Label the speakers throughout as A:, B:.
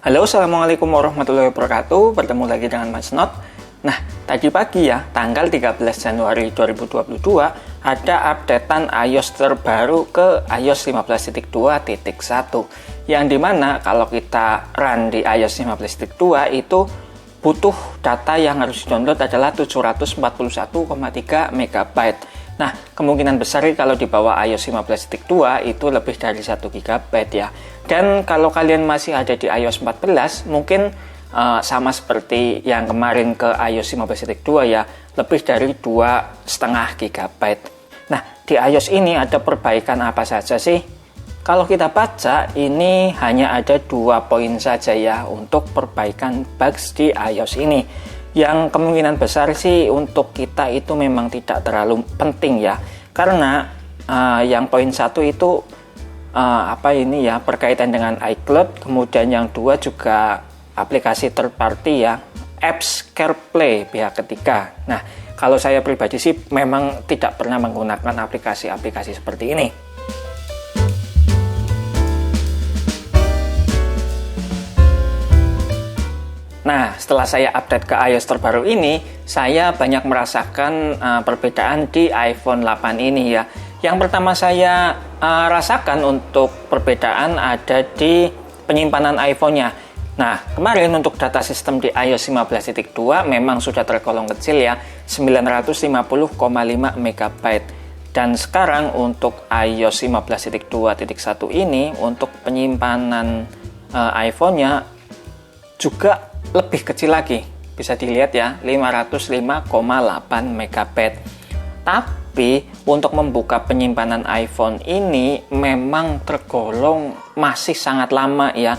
A: Halo, assalamualaikum warahmatullahi wabarakatuh. Bertemu lagi dengan Mas Not. Nah, tadi pagi ya, tanggal 13 Januari 2022, ada updatean iOS terbaru ke iOS 15.2.1, yang dimana kalau kita run di iOS 15.2 itu butuh data yang harus di-download adalah 741,3 MB. Nah, kemungkinan besar kalau di bawah iOS 15.2 itu lebih dari 1 GB ya. Dan kalau kalian masih ada di iOS 14, mungkin sama seperti yang kemarin ke iOS 15.2 ya, lebih dari 2,5 GB. Nah, di iOS ini ada perbaikan apa saja sih? Kalau kita baca, ini hanya ada 2 poin saja ya untuk perbaikan bugs di iOS ini. Yang kemungkinan besar sih untuk kita itu memang tidak terlalu penting ya, karena yang poin 1 itu berkaitan dengan iCloud, kemudian yang 2 juga aplikasi third party ya, apps CarPlay pihak ketiga. Nah, kalau saya pribadi sih memang tidak pernah menggunakan aplikasi-aplikasi seperti ini. Nah, setelah saya update ke iOS terbaru ini, saya banyak merasakan perbedaan di iPhone 8 ini ya. Yang pertama saya rasakan untuk perbedaan ada di penyimpanan iPhone-nya. Nah, kemarin untuk data sistem di iOS 15.2 memang sudah tergolong kecil ya, 950,5 MB. Dan sekarang untuk iOS 15.2.1 ini, untuk penyimpanan iPhone-nya juga lebih kecil lagi, bisa dilihat ya, 505,8 MB. Tapi untuk membuka penyimpanan iPhone ini memang tergolong masih sangat lama ya.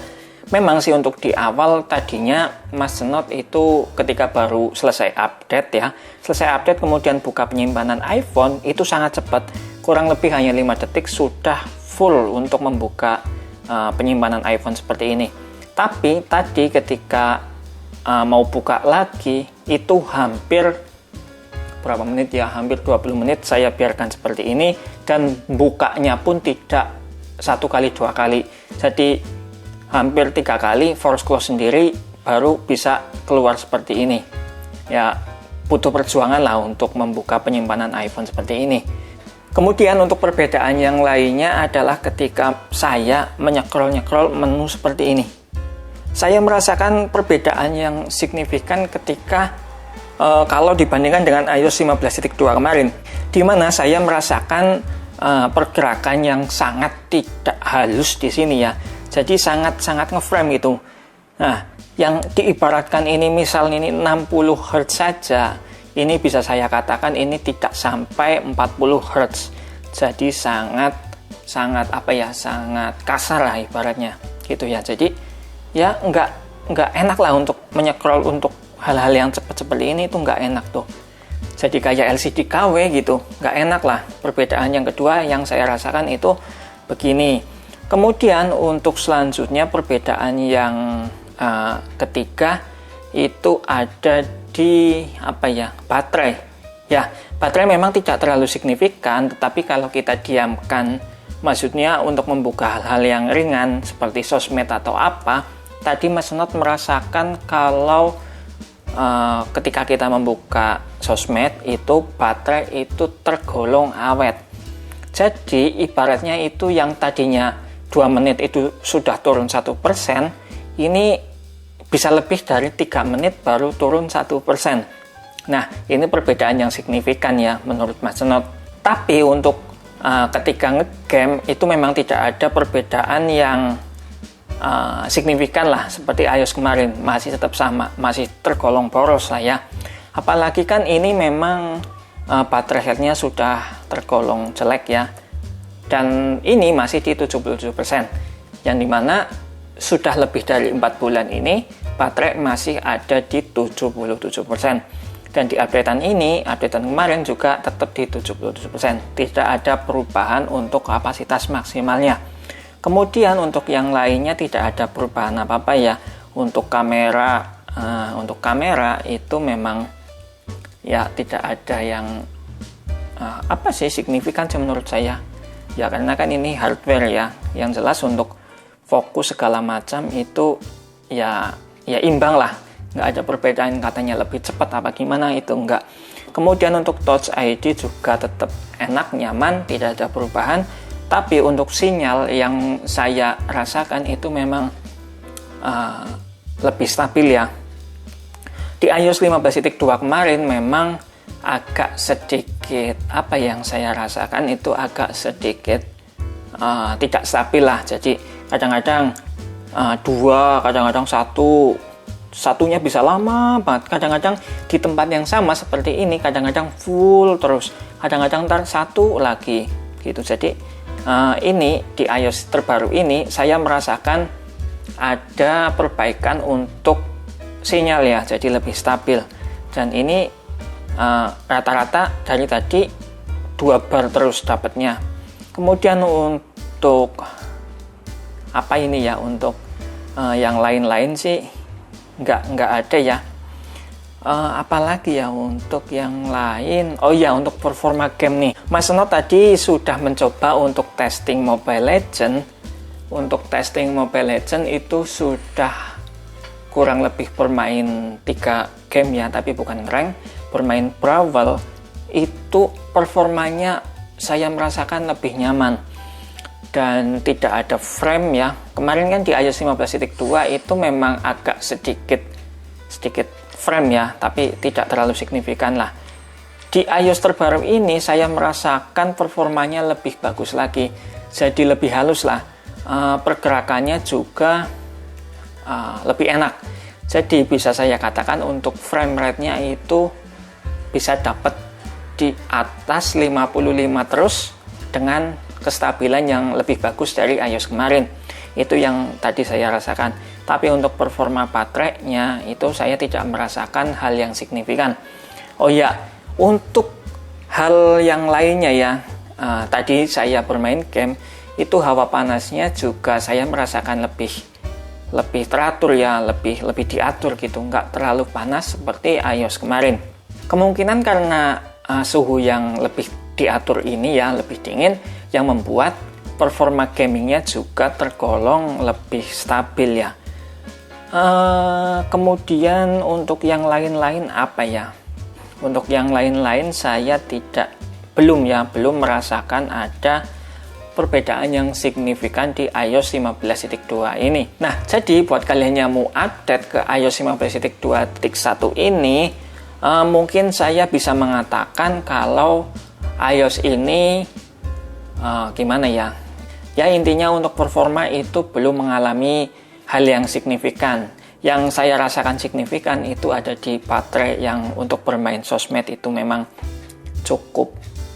A: Memang sih untuk di awal tadinya Mas Not itu ketika baru selesai update kemudian buka penyimpanan iPhone itu sangat cepat, kurang lebih hanya 5 detik sudah full untuk membuka penyimpanan iPhone seperti ini. Tapi tadi ketika mau buka lagi itu hampir berapa menit ya, hampir 20 menit saya biarkan seperti ini, dan bukanya pun tidak 1 kali 2 kali, jadi hampir 3 kali force close sendiri baru bisa keluar seperti ini ya. Butuh perjuangan lah untuk membuka penyimpanan iPhone seperti ini. Kemudian untuk perbedaan yang lainnya adalah ketika saya menyekrol menu seperti ini, saya merasakan perbedaan yang signifikan ketika kalau dibandingkan dengan iOS 15.2 kemarin, di mana saya merasakan pergerakan yang sangat tidak halus di sini ya. Jadi sangat nge-frame gitu. Nah, yang diibaratkan ini misal ini 60 Hz saja, ini bisa saya katakan ini tidak sampai 40 Hz. Jadi sangat sangat kasar lah ibaratnya gitu ya. Jadi ya nggak enak lah untuk menyekrol untuk hal-hal yang cepat seperti ini, itu nggak enak tuh. Jadi kayak LCD KW gitu, nggak enak lah. Perbedaan yang kedua yang saya rasakan itu begini. Kemudian untuk selanjutnya perbedaan yang ketiga itu ada di baterai. Ya, baterai memang tidak terlalu signifikan, tetapi kalau kita diamkan, maksudnya untuk membuka hal-hal yang ringan seperti sosmed atau apa, tadi Mas Not merasakan kalau ketika kita membuka sosmed itu baterai itu tergolong awet. Jadi ibaratnya itu yang tadinya 2 menit itu sudah turun 1%, ini bisa lebih dari 3 menit baru turun 1%. Nah, ini perbedaan yang signifikan ya menurut Mas Not. Tapi untuk ketika ngegame itu memang tidak ada perbedaan yang signifikan lah seperti iOS kemarin, masih tetap sama, masih tergolong boros lah ya. Apalagi kan ini memang baterai health-nya sudah tergolong jelek ya, dan ini masih di 77%, yang dimana sudah lebih dari 4 bulan ini baterai masih ada di 77%, dan di updatean kemarin juga tetap di 77%, tidak ada perubahan untuk kapasitas maksimalnya. Kemudian untuk yang lainnya tidak ada perubahan apa-apa ya. Untuk kamera itu memang ya tidak ada yang signifikan sih menurut saya. Ya karena kan ini hardware ya. Yang jelas untuk fokus segala macam itu ya imbang lah, nggak ada perbedaan katanya lebih cepat apa gimana, itu enggak. Kemudian untuk Touch ID juga tetap enak, nyaman, tidak ada perubahan. Tapi untuk sinyal yang saya rasakan itu memang lebih stabil ya. Di iOS 15.2 kemarin memang agak sedikit, apa yang saya rasakan itu agak sedikit tidak stabil lah. Jadi kadang-kadang dua, kadang-kadang satunya bisa lama banget. Kadang-kadang di tempat yang sama seperti ini, kadang-kadang full terus, kadang-kadang ntar satu lagi gitu. Jadi ini di iOS terbaru ini saya merasakan ada perbaikan untuk sinyal ya, jadi lebih stabil. Dan ini rata-rata dari tadi 2 bar terus dapatnya. Kemudian untuk apa ini ya, untuk yang lain-lain sih nggak ada ya. Apalagi ya untuk yang lain, oh ya untuk performa game nih, Mas Not tadi sudah mencoba untuk testing Mobile Legends. Untuk testing Mobile Legends itu sudah kurang lebih bermain 3 game ya, tapi bukan rank, bermain Brawl. Itu performanya saya merasakan lebih nyaman dan tidak ada frame ya. Kemarin kan di iOS 15.2 itu memang agak sedikit frame ya, tapi tidak terlalu signifikan lah. Di iOS terbaru ini saya merasakan performanya lebih bagus lagi, jadi lebih halus lah. Pergerakannya juga lebih enak. Jadi bisa saya katakan untuk frame rate-nya itu bisa dapat di atas 55 terus dengan kestabilan yang lebih bagus dari iOS kemarin. Itu yang tadi saya rasakan. Tapi untuk performa baterainya itu saya tidak merasakan hal yang signifikan. Oh ya, untuk hal yang lainnya ya, tadi saya bermain game itu hawa panasnya juga saya merasakan lebih teratur ya, lebih diatur gitu, nggak terlalu panas seperti iOS kemarin. Kemungkinan karena suhu yang lebih diatur ini ya, lebih dingin, yang membuat performa gamingnya juga tergolong lebih stabil ya. Kemudian untuk yang lain-lain apa ya? Untuk yang lain-lain saya belum merasakan ada perbedaan yang signifikan di iOS 15.2 ini. Nah, jadi buat kalian yang mau update ke iOS 15.2.1 ini, mungkin saya bisa mengatakan kalau iOS ini gimana ya? Ya intinya untuk performa itu belum mengalami hal yang signifikan. Yang saya rasakan signifikan itu ada di baterai yang untuk bermain sosmed itu memang cukup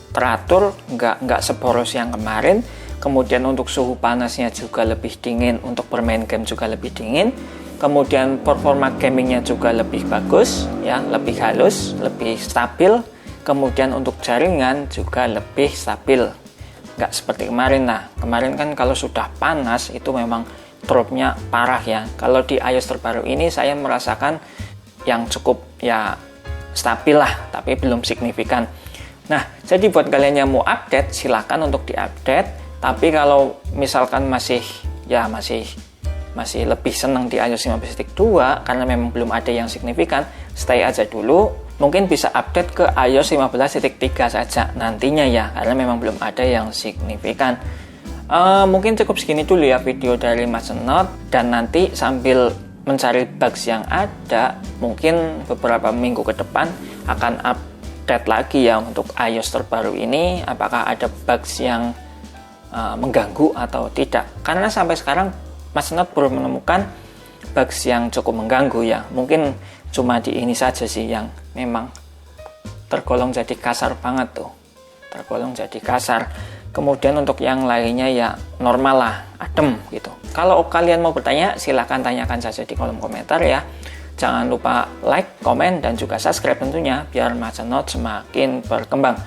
A: teratur, nggak seboros yang kemarin. Kemudian untuk suhu panasnya juga lebih dingin, untuk bermain game juga lebih dingin. Kemudian performa gamingnya juga lebih bagus ya, lebih halus, lebih stabil. Kemudian untuk jaringan juga lebih stabil, nggak seperti kemarin. Nah, kemarin kan kalau sudah panas itu memang dropnya parah ya. Kalau di iOS terbaru ini saya merasakan yang cukup ya stabil lah, tapi belum signifikan. Nah, jadi buat kalian yang mau update, silakan untuk diupdate. Tapi kalau misalkan masih lebih senang di iOS 15.2 karena memang belum ada yang signifikan, stay aja dulu. Mungkin bisa update ke iOS 15.3 saja nantinya ya, karena memang belum ada yang signifikan. Mungkin cukup segini dulu ya video dari Mas Not, dan nanti sambil mencari bugs yang ada, mungkin beberapa minggu ke depan akan update lagi ya untuk iOS terbaru ini, apakah ada bugs yang mengganggu atau tidak. Karena sampai sekarang Mas Not belum menemukan bugs yang cukup mengganggu ya. Mungkin cuma di ini saja sih yang memang tergolong jadi kasar banget tuh. Tergolong jadi kasar. Kemudian untuk yang lainnya ya normal lah, adem gitu. Kalau kalian mau bertanya, silahkan tanyakan saja di kolom komentar ya. Jangan lupa like, komen, dan juga subscribe tentunya, biar Mas Not semakin berkembang.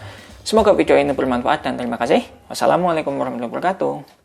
A: Semoga video ini bermanfaat dan terima kasih. Wassalamualaikum warahmatullahi wabarakatuh.